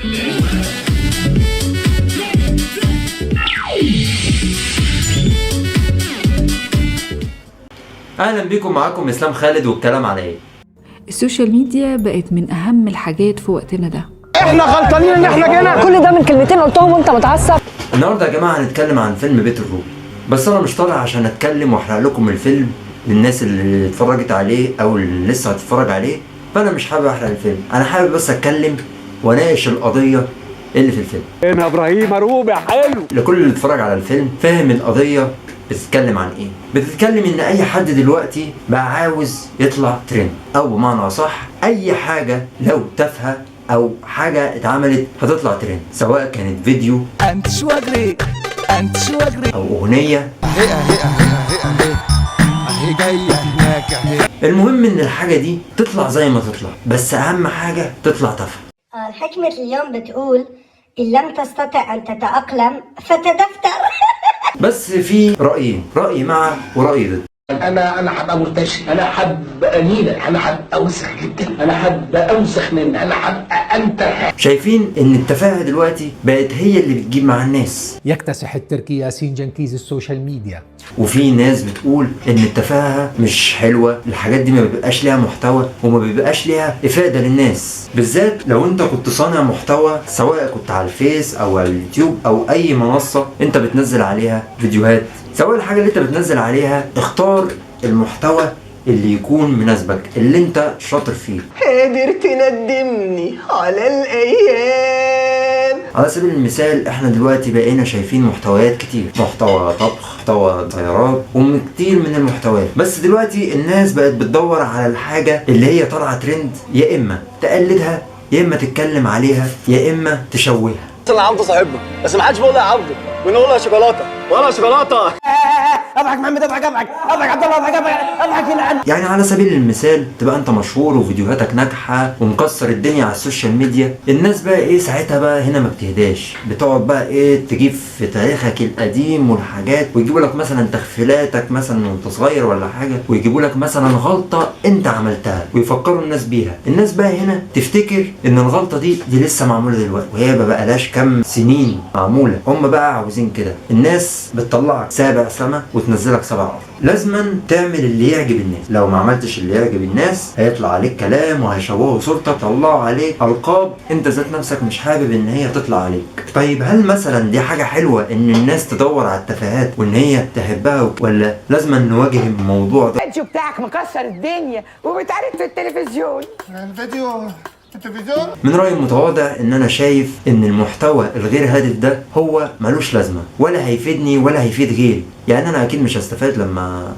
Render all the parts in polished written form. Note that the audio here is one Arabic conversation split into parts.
اهلا بيكم، معاكم اسلام خالد والكلام على ايه؟ السوشيال ميديا بقت من اهم الحاجات في وقتنا ده. احنا غلطانين ان احنا جينا كل ده من كلمتين قلتهم وانت متعصب. النهارده يا جماعه هنتكلم عن فيلم بيت الروبي، بس انا مش طالع عشان اتكلم واحرق لكم الفيلم للناس اللي اتفرجت عليه او اللي لسه هتتفرج عليه، فانا مش حابب احرق الفيلم، انا حابب بس اتكلم واناقش القضيه اللي في الفيلم. هنا ابراهيم روبي حلو. لكل اللي اتفرج على الفيلم فاهم القضيه بتتكلم عن ايه. بتتكلم ان اي حد دلوقتي بقى عاوز يطلع ترند، او بمعنى اصح اي حاجه لو تافهه او حاجه اتعملت هتطلع ترند، سواء كانت فيديو انت شو اجري او اغنيه. اهي جايه هناك اهي. المهم ان الحاجه دي تطلع زي ما تطلع، بس اهم حاجه تطلع تافهه. الحكمة اليوم بتقول إن لم تستطع أن تتأقلم فتدفتر. بس في رأيين، رأي مع ورأي ضد. انا حابب مرتشي، انا حابب انينه، انا حابب اوسخ جدا، انا حابب اوسخ منه، انا حابب انتحر. شايفين ان التفاهه دلوقتي بقت هي اللي بتجيب مع الناس. يكتسح التركي ياسين جنكيز السوشيال ميديا. وفي ناس بتقول ان التفاهه مش حلوه، الحاجات دي ما بيبقاش ليها محتوى وما بيبقاش ليها افاده للناس، بالذات لو انت كنت صانع محتوى، سواء كنت على الفيس او على اليوتيوب او اي منصه انت بتنزل عليها فيديوهات. سواء الحاجه اللي انت بتنزل عليها، اختار المحتوى اللي يكون مناسبك، اللي انت شاطر فيه. قادر تندمني على الايام. على سبيل المثال احنا دلوقتي بقينا شايفين محتويات كتير، محتوى طبخ، محتوى طيارات، وكتير من المحتويات. بس دلوقتي الناس بقت بتدور على الحاجة اللي هي طالعة ترند، يا اما تقلدها يا اما تتكلم عليها يا اما تشوهها. انا عبده صاحبنا، بس ما حدش بيقول لي يا عبده، بنقول له يا شوكولاته ولا شوكولاته. اضحك محمد، اضحك عبد الله، اضحك هنا. يعني على سبيل المثال تبقى انت مشهور وفيديوهاتك ناجحه ومكسر الدنيا على السوشيال ميديا، الناس بقى ايه ساعتها بقى هنا ما بتهداش، بتقعد بقى ايه تجيب في تاريخك القديم والحاجات، ويجيبوا لك مثلا تغفيلاتك مثلا وانت صغير ولا حاجه، ويجيبوا لك مثلا غلطه انت عملتها ويفكروا الناس بيها. الناس بقى هنا تفتكر ان الغلطه دي لسه معموله دلوقتي، وهي ما بقالهاش كام سنين معموله. هم بقى عاوزين كده، الناس بتطلعك سابع سما وتنزلك سبع ارض. لازما تعمل اللي يعجب الناس، لو ما عملتش اللي يعجب الناس هيطلع عليك كلام وهيشوهوا صورتك، طلعوا عليك القاب انت ذات نفسك مش حابب ان هي تطلع عليك. طيب هل مثلا دي حاجه حلوه ان الناس تدور على التفاهات وان هي تحبها، ولا لازما نواجه الموضوع ده؟ الفيديو بتاعك مكسر الدنيا وبيتعرض في التلفزيون. الفيديو التلفزيون. من رأيي المتواضع ان انا شايف ان المحتوى الغير هادف ده هو ملوش لازمه، ولا هيفيدني ولا هيفيد غيري. يعني انا اكيد مش هستفاد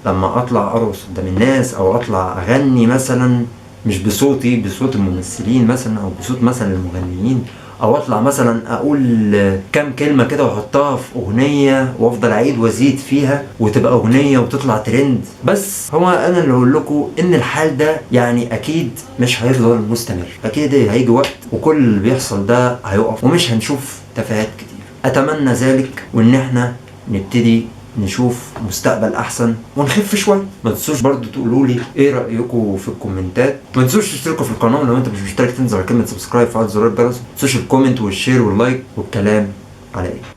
لما اطلع ارقص قدام الناس، او اطلع اغني مثلا مش بصوتي، بصوت الممثلين مثلا، او بصوت مثلا المغنيين، او اطلع مثلا اقول كام كلمه كده واحطها في اغنيه وافضل اعيد وازيد فيها وتبقى اغنيه وتطلع ترند. بس هو انا اللي اقول لكم ان الحال ده يعني اكيد مش هيفضل مستمر، اكيد هيجي وقت وكل اللي بيحصل ده هيقف ومش هنشوف تفاهات كتير. اتمنى ذلك، وان احنا نبتدي نشوف مستقبل احسن ونخف شويه. ما تنسوش برضو تقولوا لي ايه رايكم في الكومنتات، ما تنسوش تشتركوا في القناه، ولو انت مش مشترك تنزل على كلمه سبسكرايب وفعل زرار الجرس. ما تنسوش الكومنت والشير واللايك والكلام على ايه.